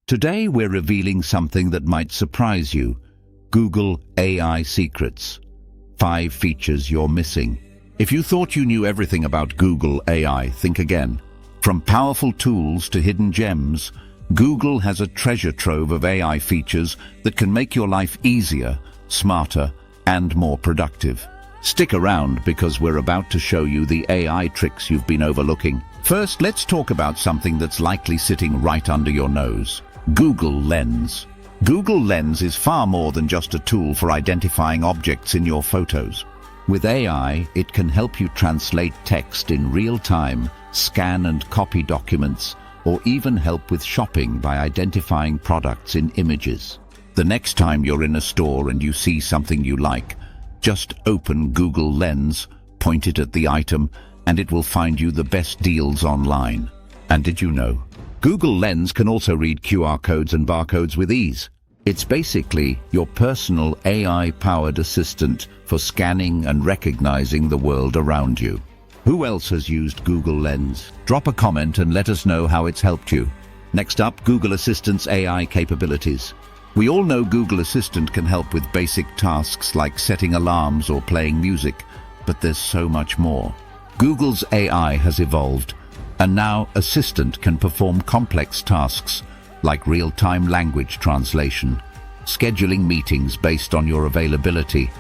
Today we're revealing something that might surprise you. Google AI secrets. 5 features you're missing. If you thought you knew everything about Google AI, think again. From powerful tools to hidden gems, Google has a treasure trove of AI features that can make your life easier, smarter, and more productive. Stick around because we're about to show you the AI tricks you've been overlooking. First, let's talk about something that's likely sitting right under your nose. Google Lens. Google Lens is far more than just a tool for identifying objects in your photos. With AI, it can help you translate text in real time, scan and copy documents, or even help with shopping by identifying products in images. The next time you're in a store and you see something you like, just open Google Lens, point it at the item, and it will find you the best deals online. And did you know? Google Lens can also read QR codes and barcodes with ease. It's basically your personal AI-powered assistant for scanning and recognizing the world around you. Who else has used Google Lens? Drop a comment and let us know how it's helped you. Next up, Google Assistant's AI capabilities. We all know Google Assistant can help with basic tasks like setting alarms or playing music, but there's so much more. Google's AI has evolved, and now Assistant can perform complex tasks like real-time language translation, scheduling meetings based on your availability,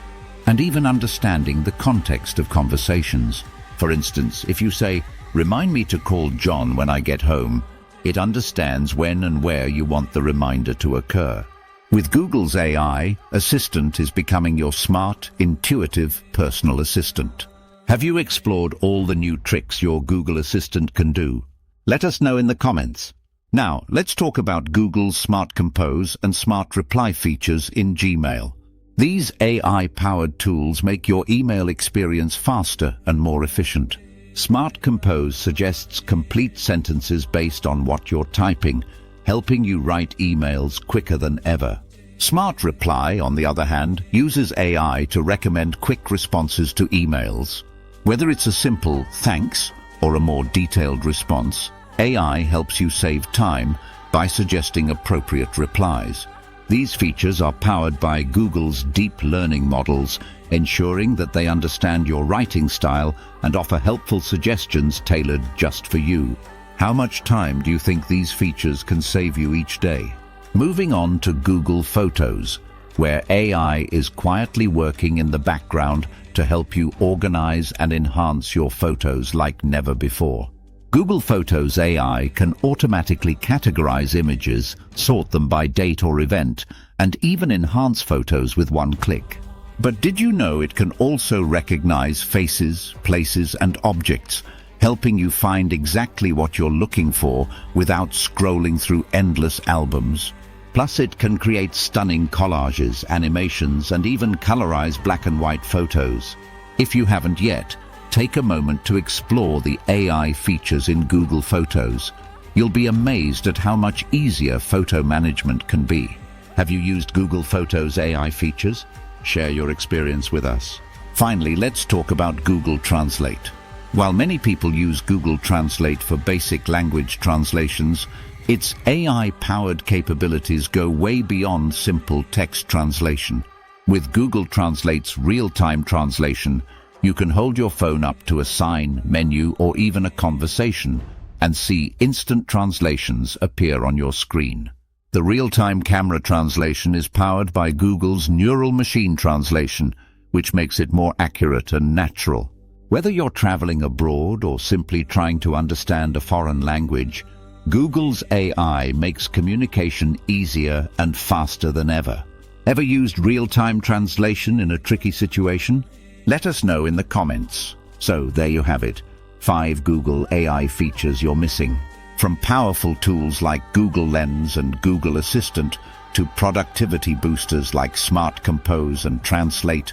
and even understanding the context of conversations. For instance, if you say, "Remind me to call John when I get home," it understands when and where you want the reminder to occur. With Google's AI, Assistant is becoming your smart, intuitive personal assistant. Have you explored all the new tricks your Google Assistant can do? Let us know in the comments. Now, let's talk about Google's Smart Compose and Smart Reply features in Gmail. These AI-powered tools make your email experience faster and more efficient. Smart Compose suggests complete sentences based on what you're typing, helping you write emails quicker than ever. Smart Reply, on the other hand, uses AI to recommend quick responses to emails. Whether it's a simple thanks or a more detailed response, AI helps you save time by suggesting appropriate replies. These features are powered by Google's deep learning models, ensuring that they understand your writing style and offer helpful suggestions tailored just for you. How much time do you think these features can save you each day? Moving on to Google Photos, where AI is quietly working in the background to help you organize and enhance your photos like never before. Google Photos AI can automatically categorize images, sort them by date or event, and even enhance photos with one click. But did you know it can also recognize faces, places, and objects, helping you find exactly what you're looking for without scrolling through endless albums? Plus, it can create stunning collages, animations, and even colorize black and white photos. If you haven't yet, take a moment to explore the AI features in Google Photos. You'll be amazed at how much easier photo management can be. Have you used Google Photos AI features? Share your experience with us. Finally, let's talk about Google Translate. While many people use Google Translate for basic language translations, its AI-powered capabilities go way beyond simple text translation. With Google Translate's real-time translation, you can hold your phone up to a sign, menu, or even a conversation and see instant translations appear on your screen. The real-time camera translation is powered by Google's neural machine translation, which makes it more accurate and natural. Whether you're traveling abroad or simply trying to understand a foreign language, Google's AI makes communication easier and faster than ever. Ever used real-time translation in a tricky situation? Let us know in the comments. So there you have it, 5 Google AI features you're missing. From powerful tools like Google Lens and Google Assistant to productivity boosters like Smart Compose and Translate,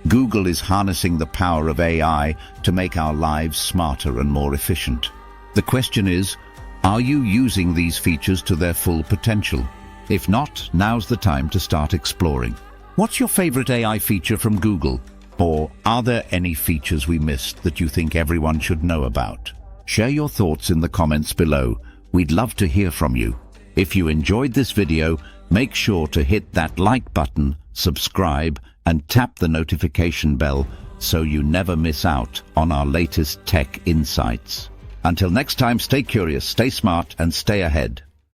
Google is harnessing the power of AI to make our lives smarter and more efficient. The question is, are you using these features to their full potential? If not, now's the time to start exploring. What's your favorite AI feature from Google? Or are there any features we missed that you think everyone should know about? Share your thoughts in the comments below. We'd love to hear from you. If you enjoyed this video, make sure to hit that like button, subscribe, and tap the notification bell so you never miss out on our latest tech insights. Until next time, stay curious, stay smart, and stay ahead.